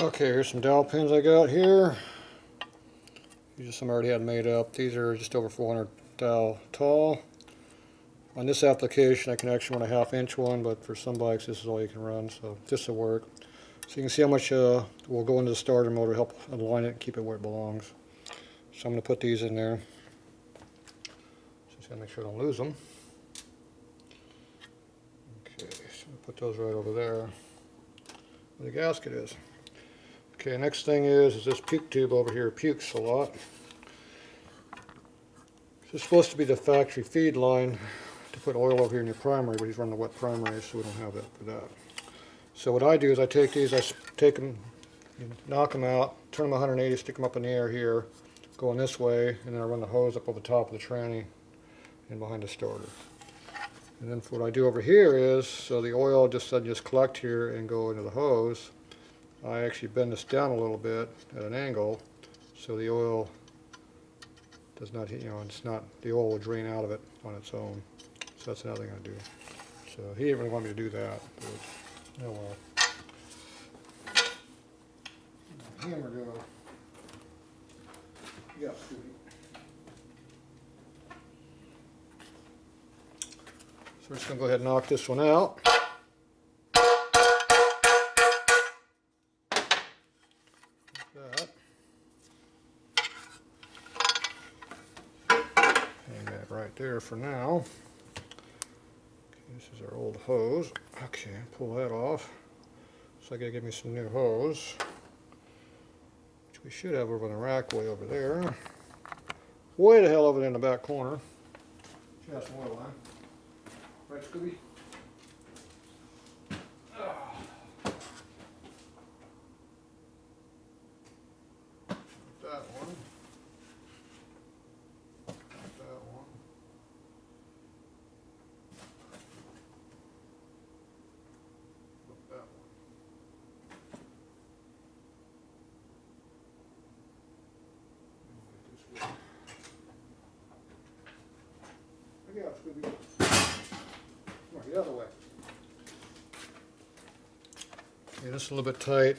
Okay, here's some dowel pins I got here. These are some I already had made up. These are just over 400 dowel tall. On this application I can actually run a 1/2 inch one, but for some bikes this is all you can run, so this will work. So you can see how much will go into the starter motor to help align it and keep it where it belongs. So I'm going to put these in there. Just got to make sure I don't lose them. Okay, so I'm going to put those right over there where the gasket is. Okay, next thing is this puke tube over here. Pukes a lot. This is supposed to be the factory feed line to put oil over here in your primary, but he's running a wet primary, so we don't have that for that. So what I do is I take these, I take them, knock them out, turn them 180, stick them up in the air here, going this way, and then I run the hose up over the top of the tranny and behind the starter. And then what I do over here is, so the oil doesn't just collect here and go into the hose, I actually bend this down a little bit at an angle so the oil does not, it's not, the oil will drain out of it on its own. So that's another thing I do. So he didn't really want me to do that, but oh well. Hammer go. Yeah, Scooby. So we're just going to go ahead and knock this one out. That. Hang that right there for now. Okay, this is our old hose. Okay, pull that off. So I gotta get me some new hose, which we should have over in the rack way over there. Way the hell over there in the back corner. Should have some oil line. Right, Scooby? That one. That one. That one. Look out, Scooby. Come on, the other way. Okay, this is a little bit tight.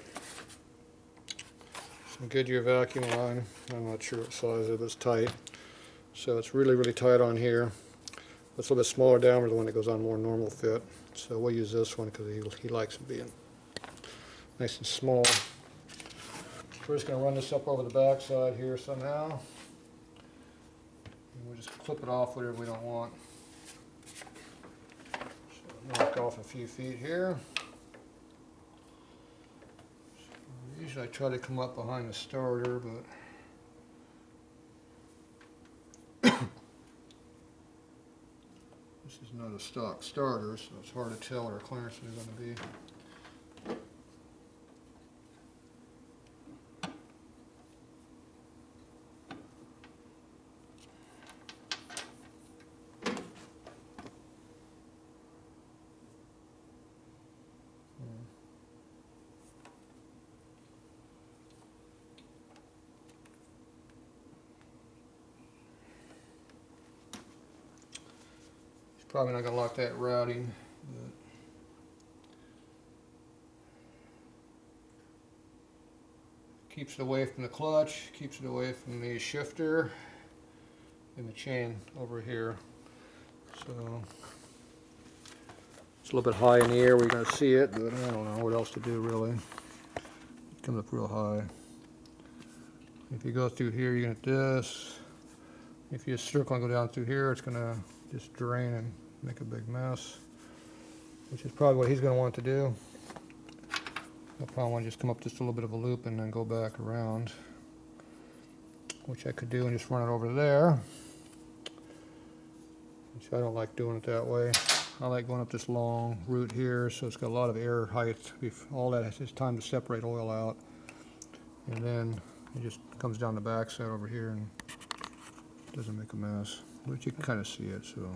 Some Goodyear vacuum line. I'm not sure what size it is, but it's tight. So it's really, really tight on here. It's a little bit smaller diameter than the one that goes on more normal fit. So we'll use this one because he likes it being nice and small. We're just going to run this up over the back side here somehow. And we'll just clip it off whatever we don't want. So knock off a few feet here. So usually I try to come up behind the starter, but this is not a stock starter, so it's hard to tell what our clearances are going to be. Probably not going to like that routing, but keeps it away from the clutch, keeps it away from the shifter and the chain over here. So it's a little bit high in the air where you're going to see it, but I don't know what else to do really. It comes up real high. If you go through here, you get this. If you circle and go down through here, it's going to just drain and make a big mess, which is probably what he's going to want to do. I'll probably want to just come up just a little bit of a loop and then go back around, which I could do and just run it over there, which I don't like doing it that way. I like going up this long route here, so it's got a lot of air height. All that is time to separate oil out, and then it just comes down the back side over here and doesn't make a mess, but you can kind of see it. So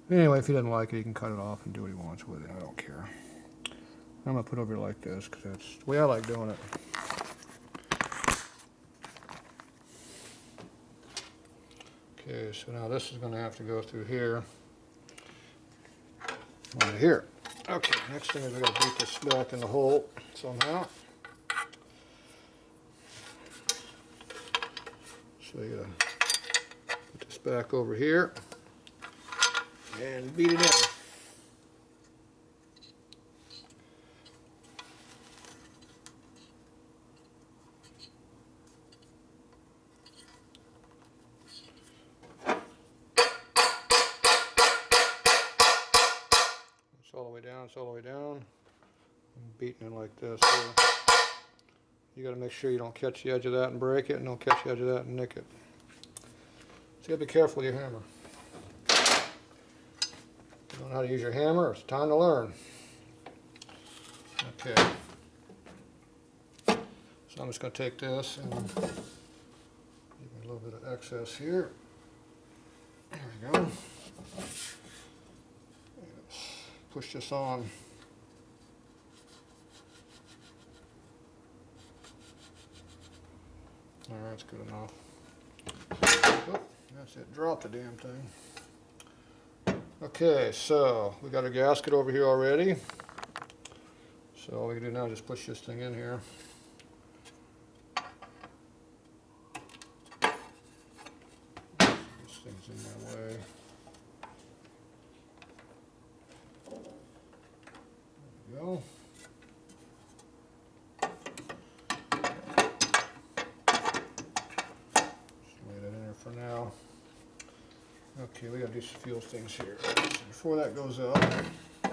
anyway, if he doesn't like it, he can cut it off and do what he wants with it. I don't care. I'm going to put it over like this because that's the way I like doing it. Okay, so now this is going to have to go through here. Over here. Okay, next thing is we've got to beat this back in the hole somehow. So you gotta put this back over here and beat it in. It's all the way down, it's all the way down. I'm beating it like this. So you got to make sure you don't catch the edge of that and break it, and don't catch the edge of that and nick it. So you got to be careful with your hammer. If you don't know how to use your hammer, it's time to learn. Okay. So I'm just going to take this and give me a little bit of excess here. There we go. Push this on. Alright, that's good enough. Oh, that's it. Drop the damn thing. Okay, so we got a gasket over here already. So all we can do now is just push this thing in here. This thing's in my way. There we go. For now. Okay, we gotta do some few things here. So before that goes up, we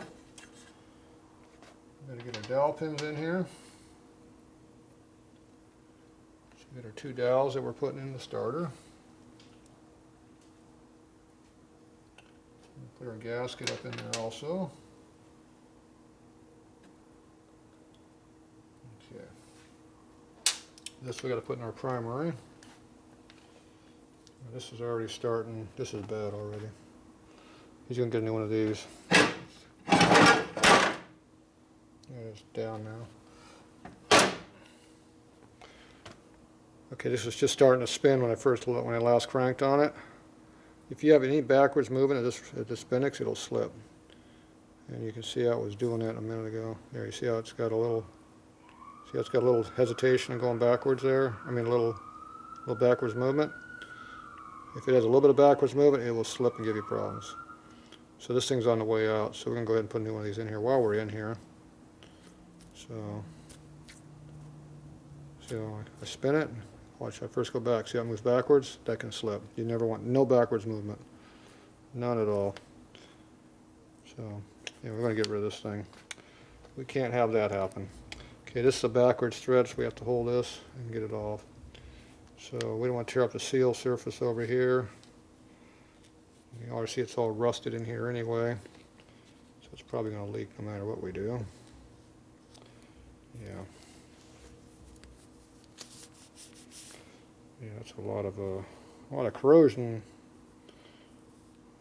gotta get our dowel pins in here. So we got our 2 dowels that we're putting in the starter. Put our gasket up in there also. Okay. This we gotta put in our primary. This is already starting. This is bad already. He's going to get a new one of these. Yeah, it's down now. Okay, this was just starting to spin when I last cranked on it. If you have any backwards movement at this Bendix, it'll slip. And you can see how it was doing that a minute ago. There, you see how it's got a little. See how it's got a little hesitation and going backwards there. I mean, a little backwards movement. If it has a little bit of backwards movement, it will slip and give you problems. So this thing's on the way out, so we're going to go ahead and put a new one of these in here while we're in here. So I spin it, watch I first go back, see how it moves backwards? That can slip. You never want no backwards movement. None at all. So yeah, we're going to get rid of this thing. We can't have that happen. Okay, this is a backwards thread, so we have to hold this and get it off. So we don't want to tear up the seal surface over here. You already see it's all rusted in here anyway. So it's probably going to leak no matter what we do. Yeah. Yeah, that's a lot of corrosion.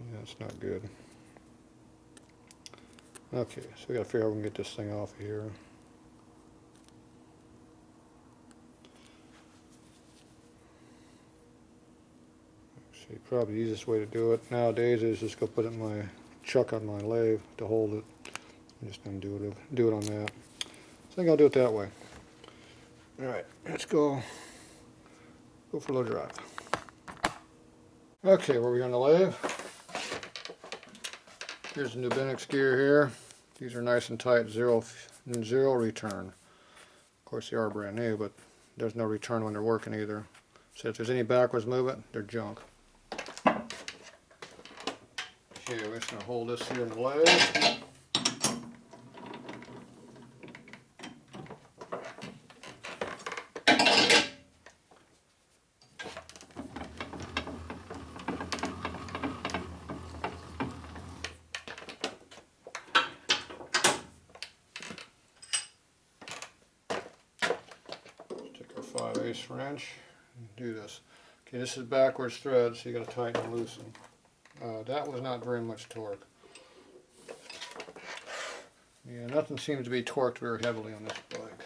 Yeah, it's not good. Okay, so we got to figure out how we can get this thing off of here. Probably the easiest way to do it nowadays is just go put it in my chuck on my lathe to hold it. I'm just going to do it on that. So I think I'll do it that way. Alright, let's go for a little drive. Okay, where are we on the lathe? Here's the new Bendix gear here. These are nice and tight, zero return. Of course they are brand new, but there's no return when they're working either. So if there's any backwards movement, they're junk. Okay, we're just going to hold this here in the lathe. Take our 5/8 wrench and do this. Okay, this is backwards thread, so you got to tighten and loosen. That was not very much torque. Yeah, nothing seems to be torqued very heavily on this bike.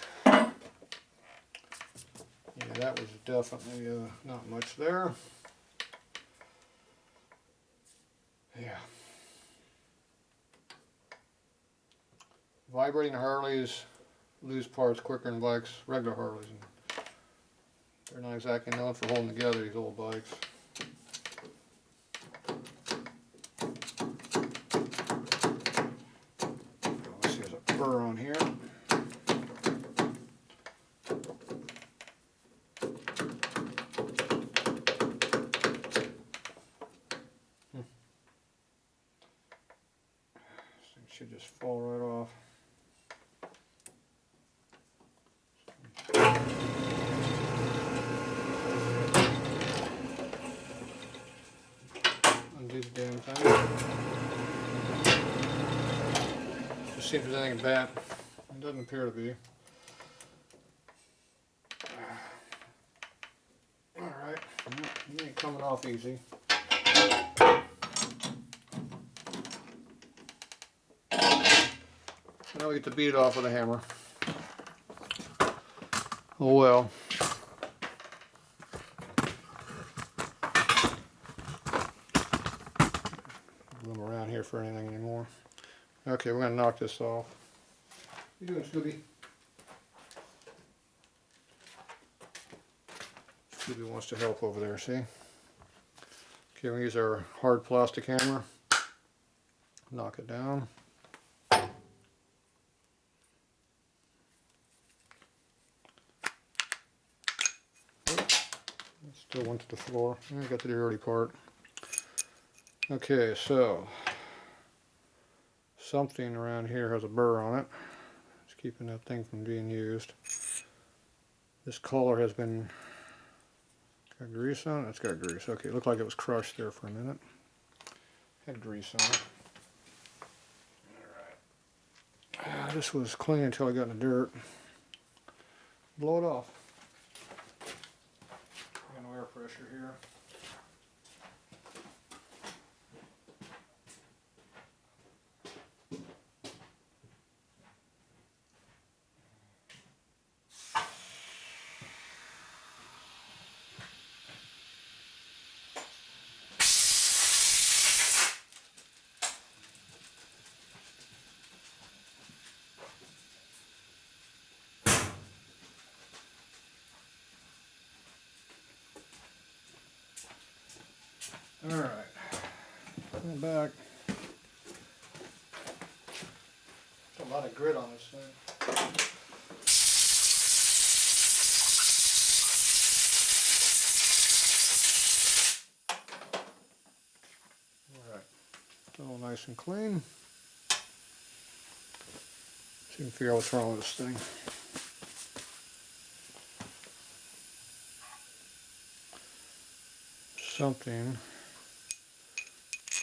Yeah, that was definitely not much there. Yeah. Vibrating Harleys lose parts quicker than bikes, regular Harleys. They're not exactly known for holding together, these old bikes. Let's see, there's a burr on here. This thing should just fall right off. Undo the damn thing. Just see if there's anything bad. It doesn't appear to be. Alright, it ain't coming off easy. Now we get to beat it off with a hammer. Oh well. Room around here for anything anymore. Okay, we're gonna knock this off. What are you doing, Scooby? Scooby wants to help over there, see? Okay, we use our hard plastic hammer. Knock it down. Still went to the floor. I got to the dirty part. Okay, so something around here has a burr on it. It's keeping that thing from being used. This collar has been got grease on it. It's got grease. Okay, it looked like it was crushed there for a minute. Had grease on it. Alright. This was clean until I got in the dirt. Blow it off. Got no air pressure here. Alright, come back. There's a lot of grit on this thing. Alright, it's all nice and clean. So you can figure out what's wrong with this thing. Something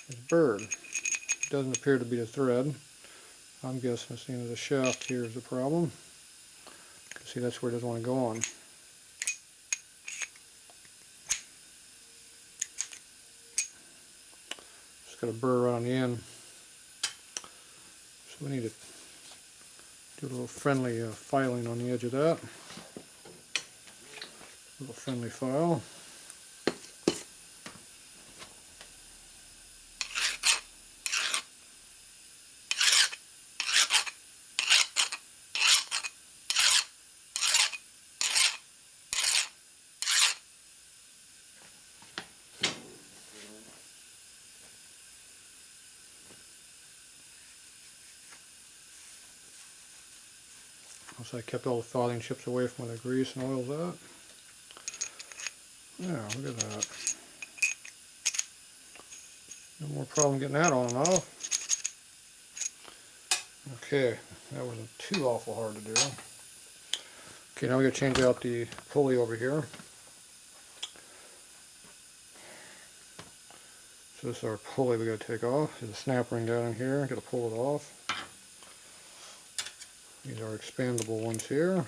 is burred. It doesn't appear to be the thread. I'm guessing it's the end of the shaft here is the problem. See, that's where it doesn't want to go on. It's got a burr right on the end. So we need to do a little friendly filing on the edge of that. A little friendly file. So I kept all the filing chips away from where the grease and oil's at. Yeah, look at that. No more problem getting that on and off. Okay, that wasn't too awful hard to do. Okay, now we got to change out the pulley over here. So this is our pulley we got to take off. There's a snap ring down in here. Got to pull it off. These are expandable ones here.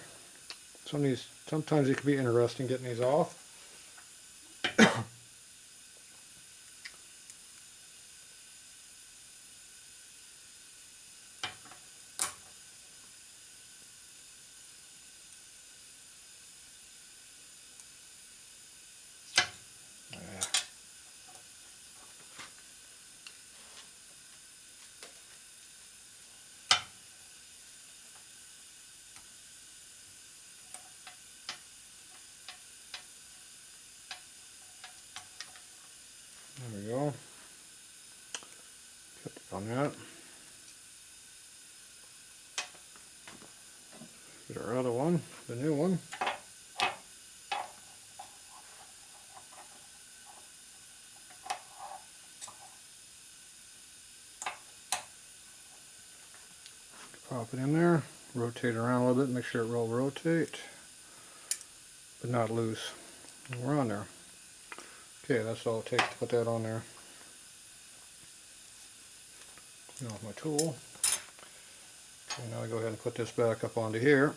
Sometimes it can be interesting getting these off. on that. Here's our other one, the new one. Pop it in there, rotate it around a little bit, make sure it will rotate, but not loose. And we're on there. Okay, that's all it takes to put that on there. Clean off my tool. Okay, now I go ahead and put this back up onto here.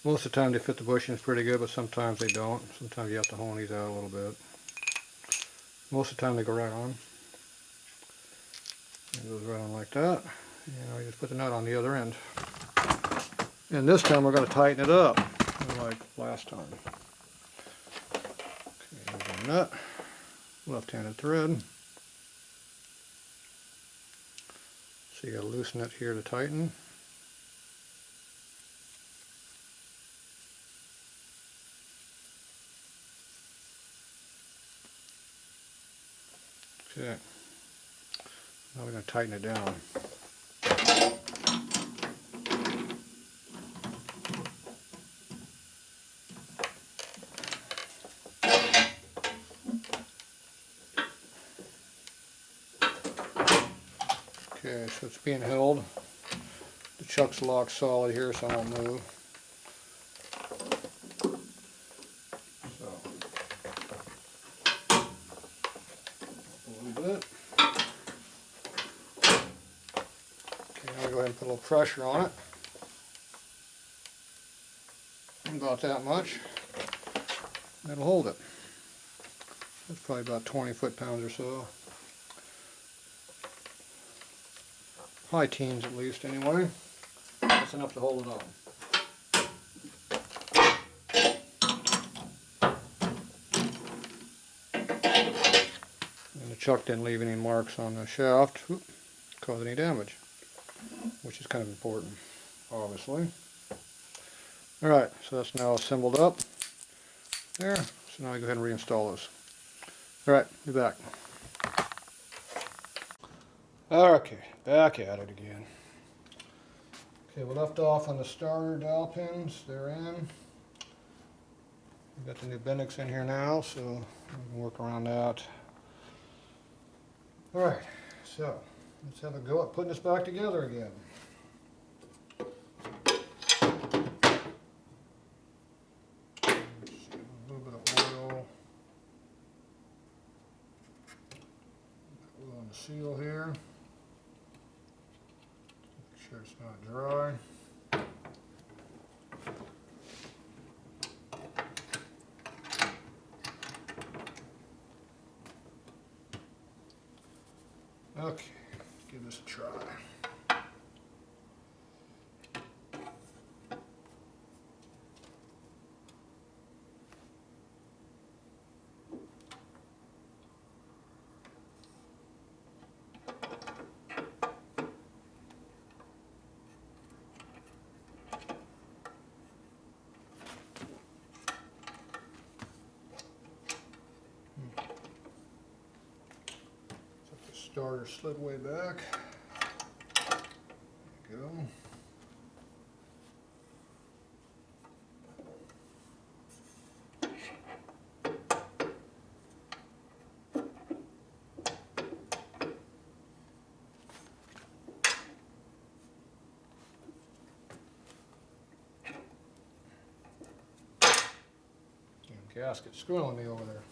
Most of the time they fit the bushings pretty good, but sometimes they don't. Sometimes you have to hone these out a little bit. Most of the time they go right on. It goes right on like that. And I just put the nut on the other end. And this time we're going to tighten it up, like last time. Okay, here's the nut. Left-handed thread. So you got to loosen it here to tighten. Okay. Now we're going to tighten it down. Okay, so it's being held. The chuck's locked solid here, so I won't move. So, a little bit. Okay, now we go ahead and put a little pressure on it. About that much. That'll hold it. That's probably about 20 foot-pounds or so. High teens at least, anyway. That's enough to hold it on. And the chuck didn't leave any marks on the shaft, cause any damage, which is kind of important, obviously. Alright, so that's now assembled up there. So now I go ahead and reinstall this. Alright, be back. Okay, back at it again. Okay, we left off on the starter dowel pins. They're in. We've got the new Bendix in here now, so we can work around that. Alright, so let's have a go at putting this back together again. A little bit of oil. Oil on the seal here. Make sure it's not dry. Okay, give this a try. Starter slid way back. There you go. Damn gasket screwing me over there.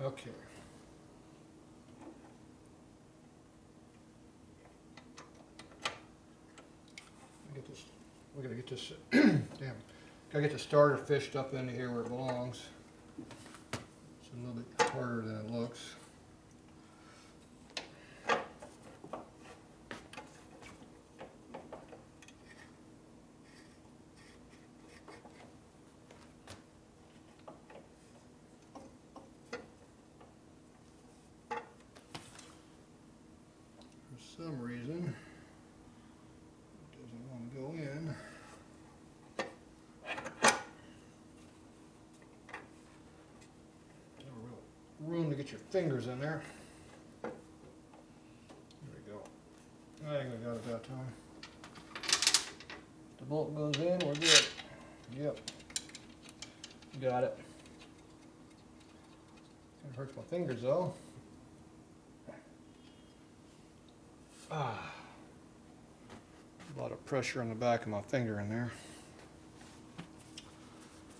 Okay. We're gonna get this, damn, gotta get the starter fished up into here where it belongs. It's a little bit harder than it looks. For some reason, go in. No real room to get your fingers in there. There we go. I think we got it that time. The bolt goes in, we're good. Yep. Got it. It hurts my fingers though. Ah. A lot of pressure on the back of my finger in there.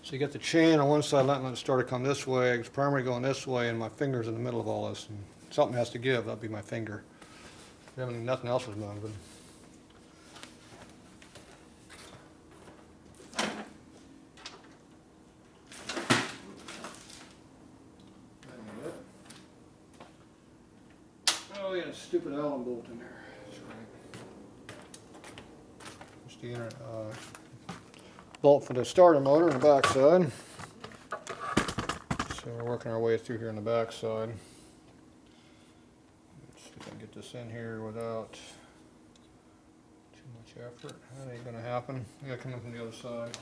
So you get the chain on one side, letting it start to come this way, it's primary going this way, and my finger's in the middle of all this. And something has to give, that'd be my finger. Nothing else is moving. Oh yeah, stupid Allen bolt in there. That's right. Just the inner bolt for the starter motor on the back side. So we're working our way through here on the back side. Let's see if I can get this in here without too much effort. That ain't gonna happen. I gotta come in from the other side.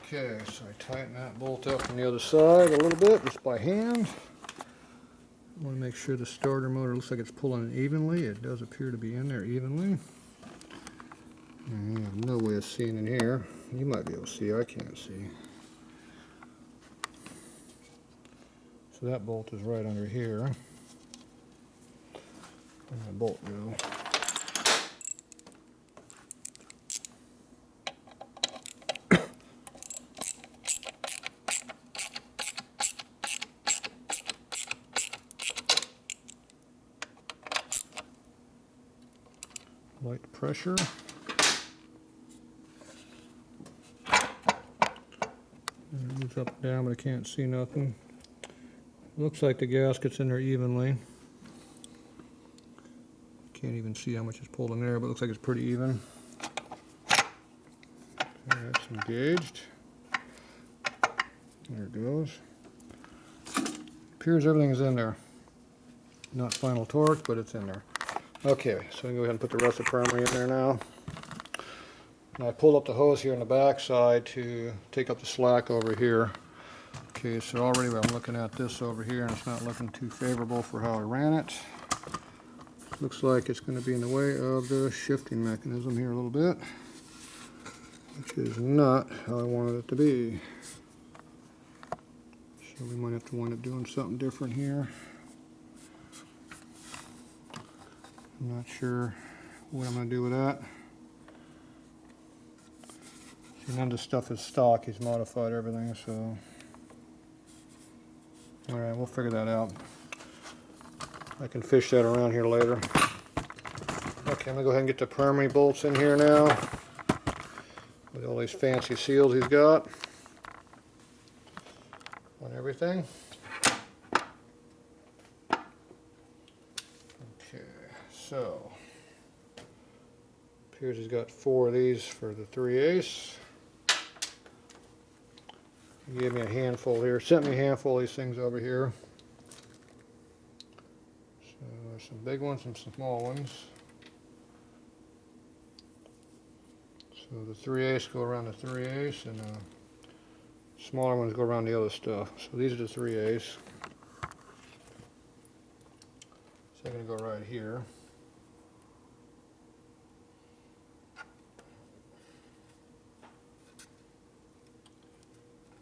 Okay, so I tighten that bolt up from the other side a little bit, just by hand. I want to make sure the starter motor looks like it's pulling evenly. It does appear to be in there evenly. And I have no way of seeing in here. You might be able to see, I can't see. So that bolt is right under here. Where'd that bolt go? Light pressure. And it moves up and down, but I can't see nothing. Looks like the gasket's in there evenly. Can't even see how much is pulled in there, but it looks like it's pretty even. Okay, that's engaged. There it goes. Appears everything is in there. Not final torque, but it's in there. Okay, so I'm going to go ahead and put the rest of the primary in there now. And I pulled up the hose here on the back side to take up the slack over here. Okay, so already I'm looking at this over here and it's not looking too favorable for how I ran it. Looks like it's going to be in the way of the shifting mechanism here a little bit, which is not how I wanted it to be. So we might have to wind up doing something different here. I'm not sure what I'm going to do with that. See, none of the stuff is stock. He's modified everything, so. Alright, we'll figure that out. I can fish that around here later. Okay, I'm going to go ahead and get the primary bolts in here now. With all these fancy seals he's got. On everything. So, appears he's got 4 of these for the 3/8. He gave me a handful here, sent me a handful of these things over here. So there's some big ones and some small ones. So the 3/8 go around the 3/8 and the smaller ones go around the other stuff. So these are the 3/8. So they're going to go right here.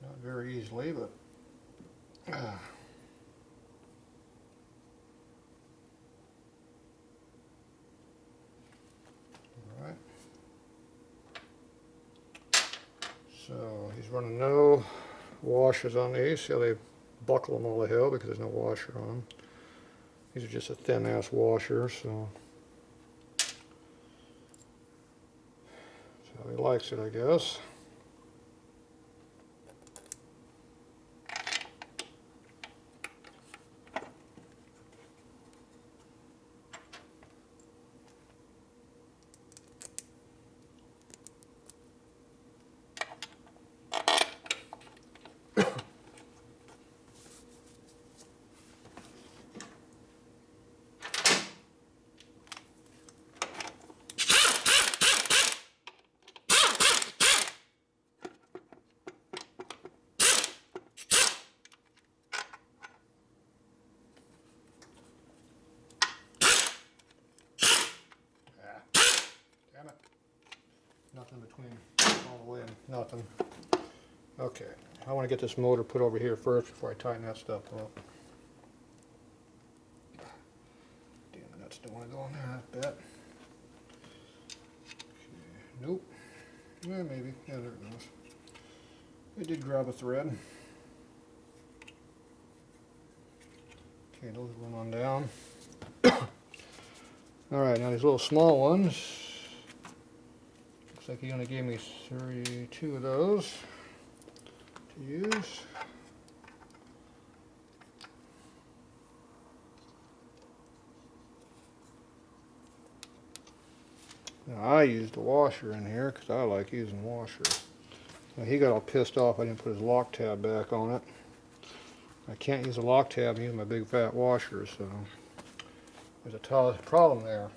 Not very easily, but all right. So he's running no washers on these. See how they buckle them all to hell because there's no washer on them. These are just a thin ass washer, so How he likes it, I guess. Damn it. Nothing between all the way and nothing. Okay, I want to get this motor put over here first before I tighten that stuff up. Damn, the nuts don't want to go in there, I bet. Okay, nope. Yeah, maybe. Yeah, there it goes. I did grab a thread. Okay, those run on down. Alright, now these little small ones. Looks like he only gave me 32 of those to use. Now I used a washer in here because I like using washers. Now he got all pissed off I didn't put his lock tab back on it. I can't use a lock tab and use my big fat washer, so there's a problem there.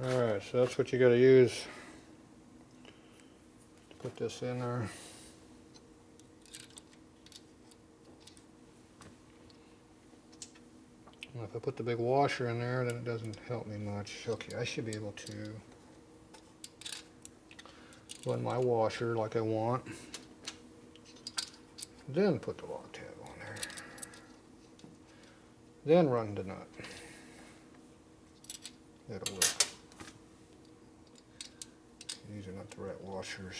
Alright, so that's what you got to use to put this in there. Well, if I put the big washer in there, then it doesn't help me much. Okay, I should be able to run my washer like I want, then put the lock tab on there, then run the nut. That'll work. These are not the right washers.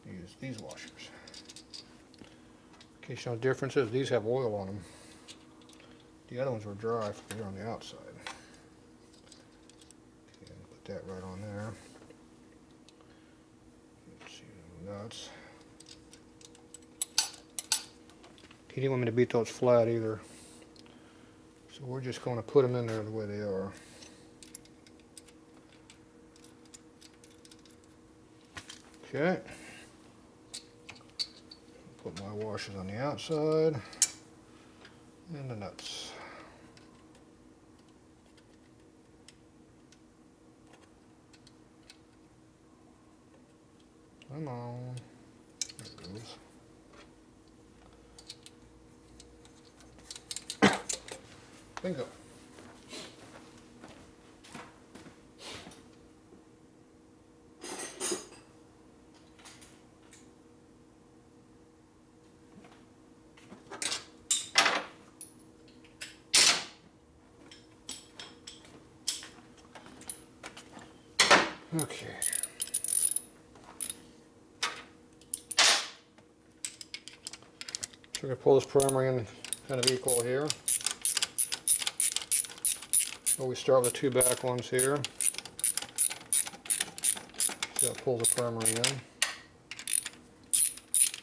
Use these washers. In case you know the difference is these have oil on them. The other ones were dry for here on the outside. Okay, put that right on there. Let's see the nuts. He didn't want me to beat those flat either. So we're just going to put them in there the way they are. Okay. Put my washers on the outside and the nuts. Come on. There it goes. Bingo. Okay. So we're going to pull this primer in kind of equal here. So we start with the two back ones here. See how it pulls the primer in.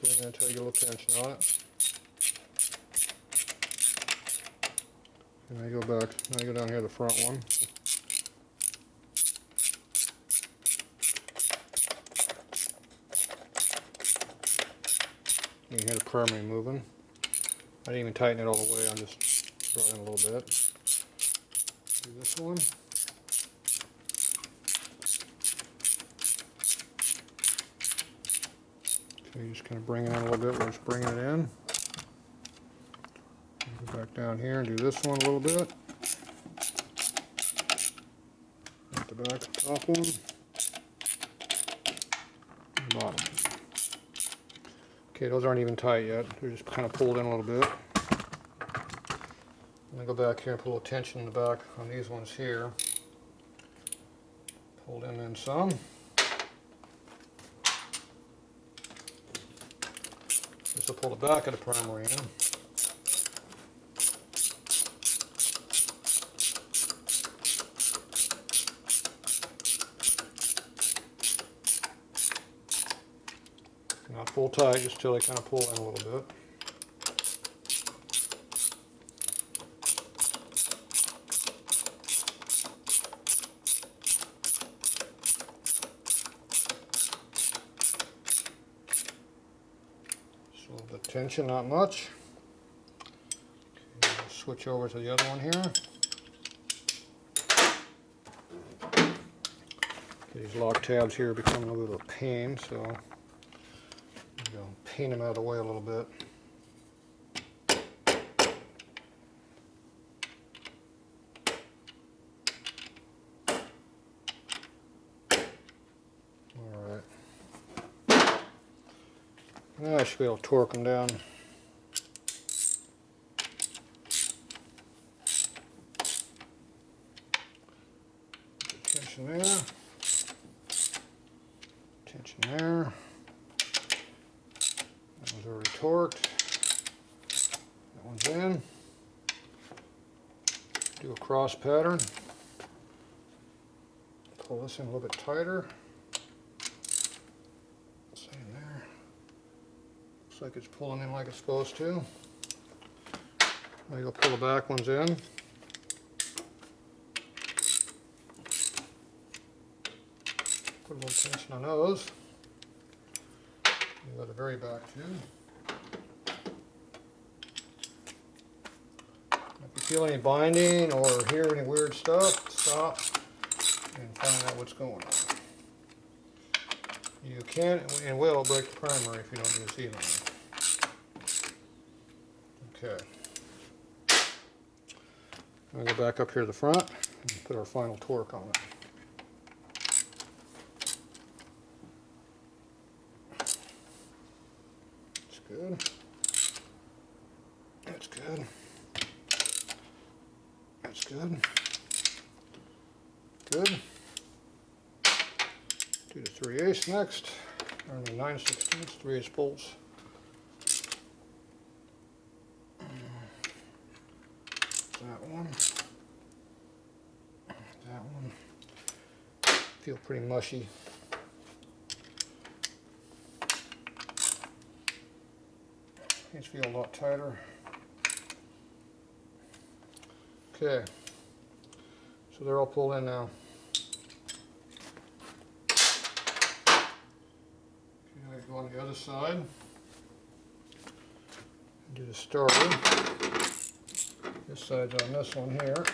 Bring it until you get a little tension on it. And now you go back, now you go down here to the front one. You can hear the primer moving. I didn't even tighten it all the way, I just brought in a little bit. Do this one. Okay, you just kind of bring it in a little bit, we're just bringing it in. Go back down here and do this one a little bit. At the back, top one, and bottom. Okay, those aren't even tight yet. They're just kind of pulled in a little bit. I'm going to go back here and put a little tension in the back on these ones here. Pull them in some. This will pull the back of the primary in. Not full tight, just till they kind of pull in a little bit. Just a little bit of tension, not much. Okay, switch over to the other one here. Okay, these lock tabs here are becoming a little bit of a pain, so paint them out of the way a little bit. Alright. Now I should be able to torque them down. Tension there. Tension there. That one's already torqued. That one's in. Do a cross pattern. Pull this in a little bit tighter. Same there. Looks like it's pulling in like it's supposed to. Now you'll pull the back ones in. Put a little tension on those. You go to the very back too. If you feel any binding or hear any weird stuff, stop and find out what's going on. You can and will break the primary if you don't do this evenly. Okay. I'll go back up here to the front and put our final torque on it. Good. That's good. That's good. Good. Do the 3/8 next. Or the 9/16, 3/8 bolts. That one. That one. Feel pretty mushy. These feel a lot tighter. Okay, so they're all pulled in now. Okay, I go on the other side. Do the starter. This side's on this one here.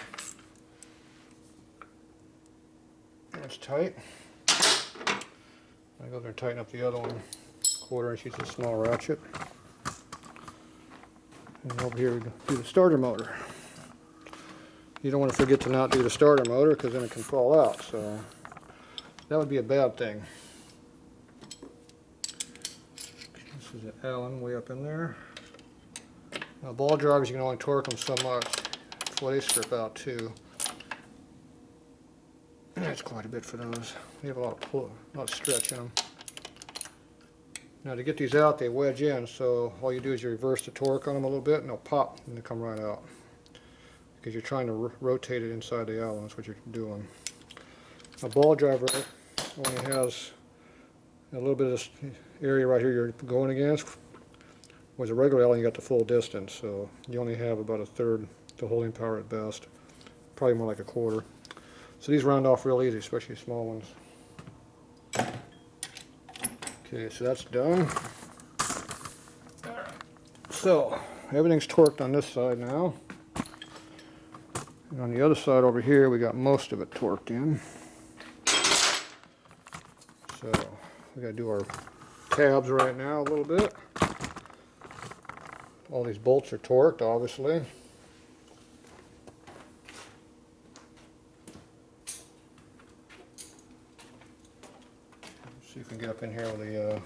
That's tight. I go there and tighten up the other one. 1/4 inch, use a small ratchet. And over here we do the starter motor. You don't want to forget to not do the starter motor because then it can fall out, so that would be a bad thing. This is an Allen way up in there. Now ball drivers, you can only torque them so much before they strip out too. That's quite a bit for those. They have a lot of stretch in them. Now to get these out, they wedge in, so all you do is you reverse the torque on them a little bit and they'll pop and they come right out. Because you're trying to rotate it inside the Allen, that's what you're doing. A ball driver only has a little bit of this area right here you're going against. Whereas a regular Allen, you got the full distance, so you only have about 1/3 the holding power at best. Probably more like 1/4. So these round off real easy, especially small ones. Okay, so that's done. So everything's torqued on this side now. And on the other side over here, we got most of it torqued in. So we got to do our tabs right now a little bit. All these bolts are torqued, obviously. get up in here with the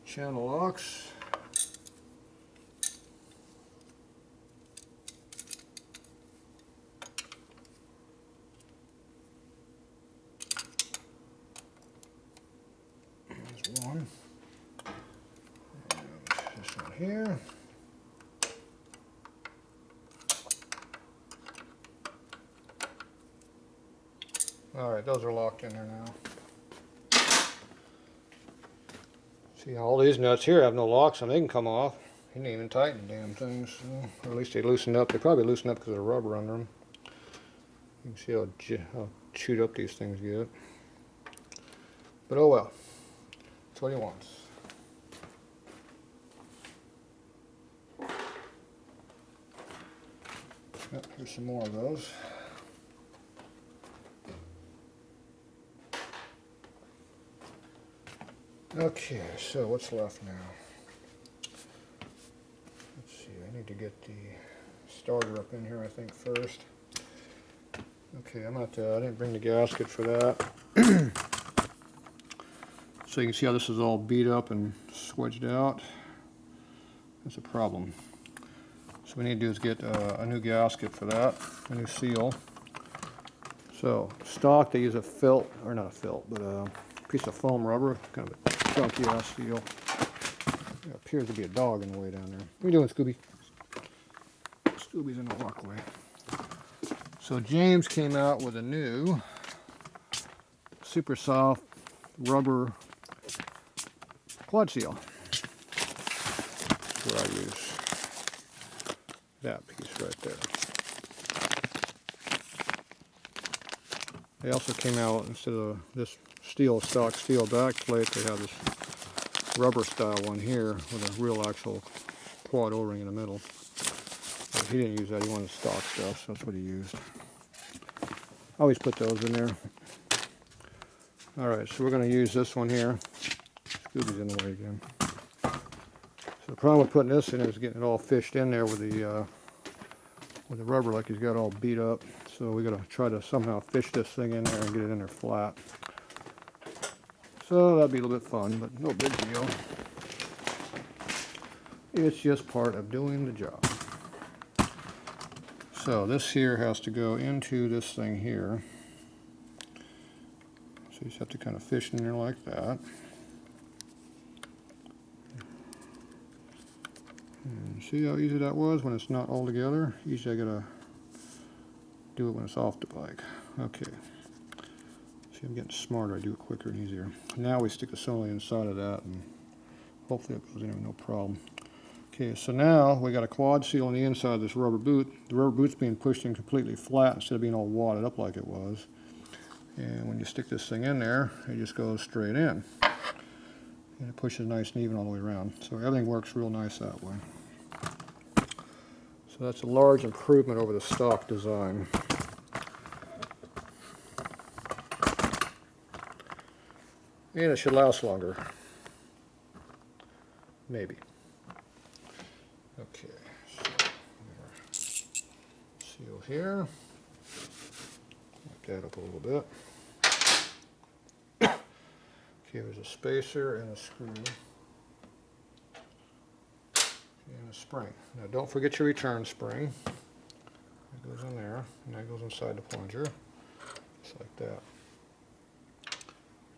channel locks. There's one. And this one here. Alright, those are locked in there now. See, all these nuts here have no locks on them. They can come off. You didn't even tighten the damn things. So, or at least they loosened up. They probably loosened up because of the rubber under them. You can see how chewed up these things get. But oh well. That's what he wants. Yep, here's some more of those. Okay, so what's left now? Let's see, I need to get the starter up in here, I think, first. Okay, I didn't bring the gasket for that. So you can see how this is all beat up and swedged out. That's a problem. So what we need to do is get a new gasket for that, a new seal. So, stock, they use a felt, or not a felt, but a piece of foam rubber, kind of a chunky ass seal. There appears to be a dog in the way down there. What are you doing, Scooby? Scooby's in the walkway. So James came out with a new super soft rubber quad seal. That's where I use that piece right there. They also came out, instead of this stock steel back plate, they have this rubber style one here with a real actual quad O-ring in the middle. But he didn't use that, he wanted stock stuff, so that's what he used. I always put those in there. Alright, so we're going to use this one here. Scooby's in the way again. So the problem with putting this in is getting it all fished in there with the rubber, like he's got all beat up. So we got to try to somehow fish this thing in there and get it in there flat. So that'd be a little bit fun, but no big deal. It's just part of doing the job. So this here has to go into this thing here. So you just have to kind of fish in there like that. And see how easy that was when it's not all together? Usually I gotta do it when it's off the bike. Okay. See, I'm getting smarter. I do it quicker and easier. Now we stick the solenoid inside of that, and hopefully it goes in there with no problem. Okay, so now we got a quad seal on the inside of this rubber boot. The rubber boot's being pushed in completely flat instead of being all wadded up like it was. And when you stick this thing in there, it just goes straight in. And it pushes nice and even all the way around. So everything works real nice that way. So that's a large improvement over the stock design. And it should last longer. Maybe. Okay, so seal here. Lock that up a little bit. Okay, there's a spacer and a screw. And a spring. Now don't forget your return spring. That goes in there, and that goes inside the plunger. Just like that.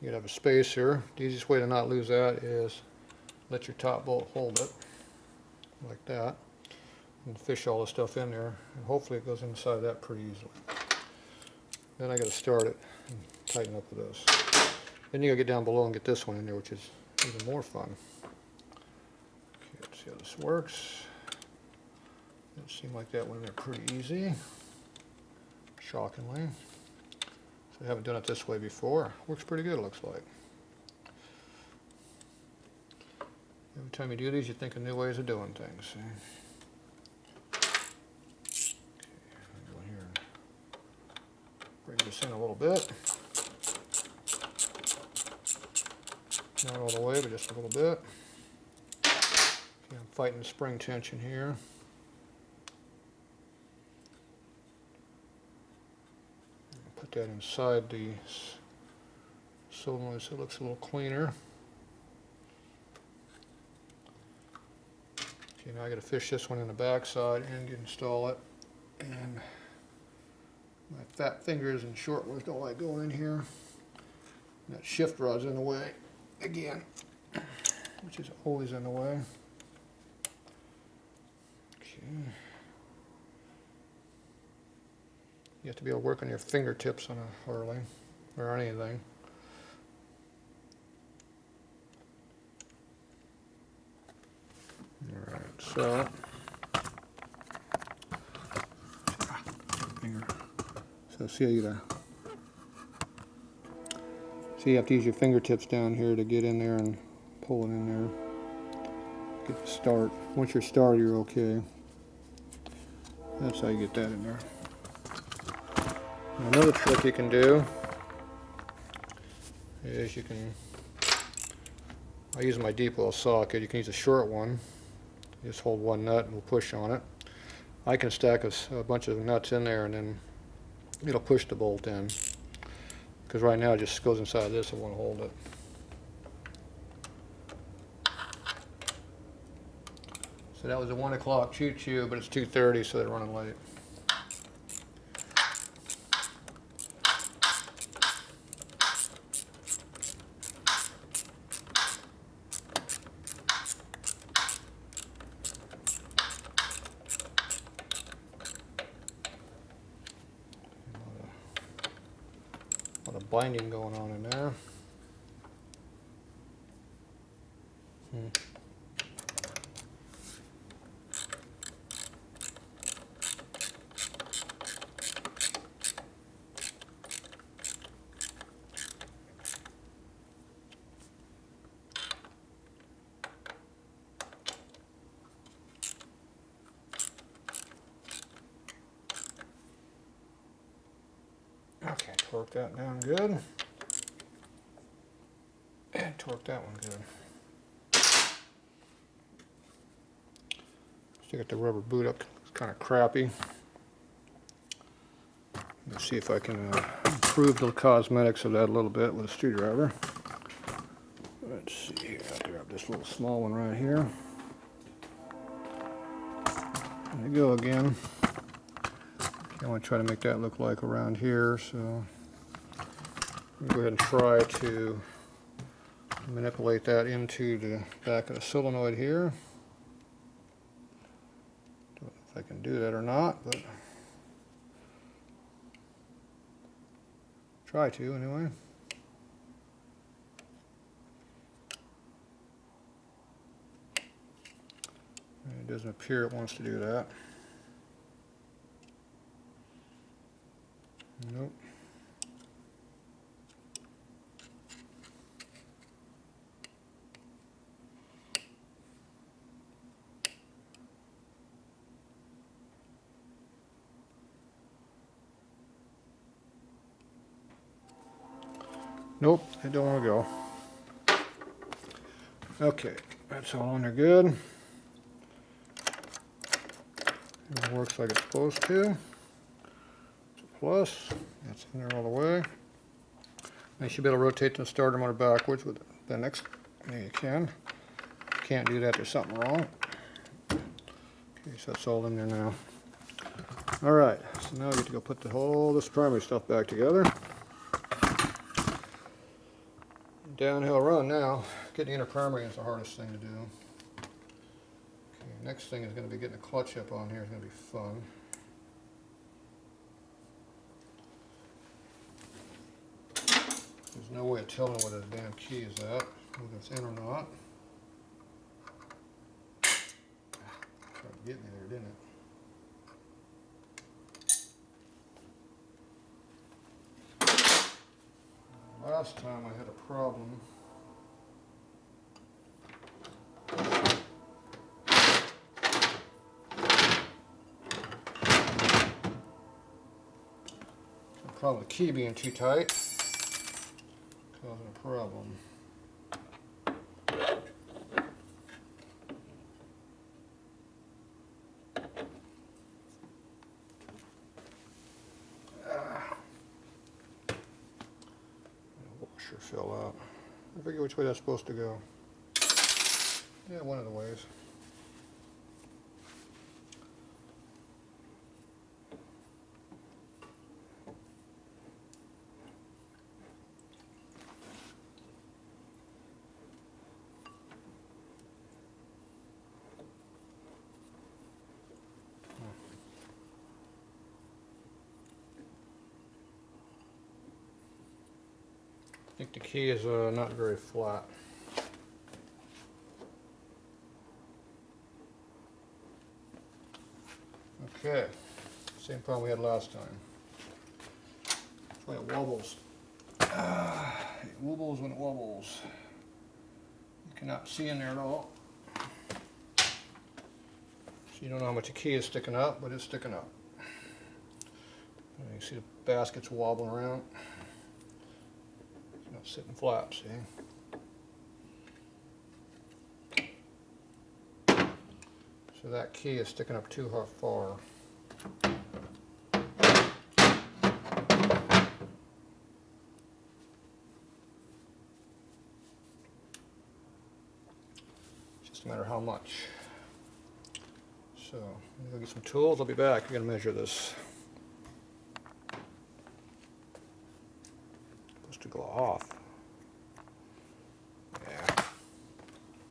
You'd have a spacer. The easiest way to not lose that is let your top bolt hold it, like that, and fish all the stuff in there, and hopefully it goes inside that pretty easily. Then I got to start it and tighten up with this. Then you got to get down below and get this one in there, which is even more fun. Okay, let's see how this works. It seemed like that went in there pretty easy, shockingly. So I haven't done it this way before. Works pretty good, it looks like. Every time you do these, you think of new ways of doing things. See? Okay, I'm going here and bring this in a little bit. Not all the way, but just a little bit. Okay, I'm fighting the spring tension here. Put that inside the solenoid so it looks a little cleaner. Okay, now I got to fish this one in the back side and install it. And my fat fingers and short ones don't like going in here. And that shift rod's in the way again, which is always in the way. Okay. You have to be able to work on your fingertips on a Harley or on anything. Alright, so see how you have to use your fingertips down here to get in there and pull it in there. Get the start. Once you're started, you're okay. That's how you get that in there. Another trick you can do is I use my deep well socket. You can use a short one. You just hold one nut and we'll push on it. I can stack a bunch of nuts in there and then it'll push the bolt in. Because right now it just goes inside this, I want to hold it. So that was a 1 o'clock choo-choo, but it's 2:30, so they're running late. A lot of binding going on in there. Okay, torque that down good. And torque that one good. Still got the rubber boot up. It's kind of crappy. Let's see if I can improve the cosmetics of that a little bit with a screwdriver. Let's see here. I'll grab this little small one right here. There you go again. I want to try to make that look like around here, so I'm going to go ahead and try to manipulate that into the back of the solenoid here. Don't know if I can do that or not, but try to anyway. And it doesn't appear it wants to do that. Nope. Nope, it don't want to go. Okay, that's all in there good. It works like it's supposed to. Plus, that's in there all the way. You should be able to rotate the starter motor backwards with the Bendix. Yeah, you can. If you can't do that, there's something wrong. Okay, so that's all in there now. Alright, so now we get to go put all this primary stuff back together. Downhill run now. Getting the inner primary is the hardest thing to do. Okay, next thing is going to be getting the clutch up on here. It's going to be fun. There's no way of telling whether the damn key is at, whether it's in or not. Tried to get me there, didn't it? Last time I had a problem. The problem with the key being too tight. Causing a problem. Washer washer fell out. I forget which way that's supposed to go. Yeah, one of the ways. I think the key is not very flat. Okay, same problem we had last time. That's why it wobbles. It wobbles when it wobbles. You cannot see in there at all. So you don't know how much the key is sticking up, but it's sticking up. You see the basket's wobbling around. It's not sitting flat, see? So that key is sticking up too far. Just a matter how much. So, I'm gonna go get some tools. I'll be back. I'm gonna measure this. Supposed to go off.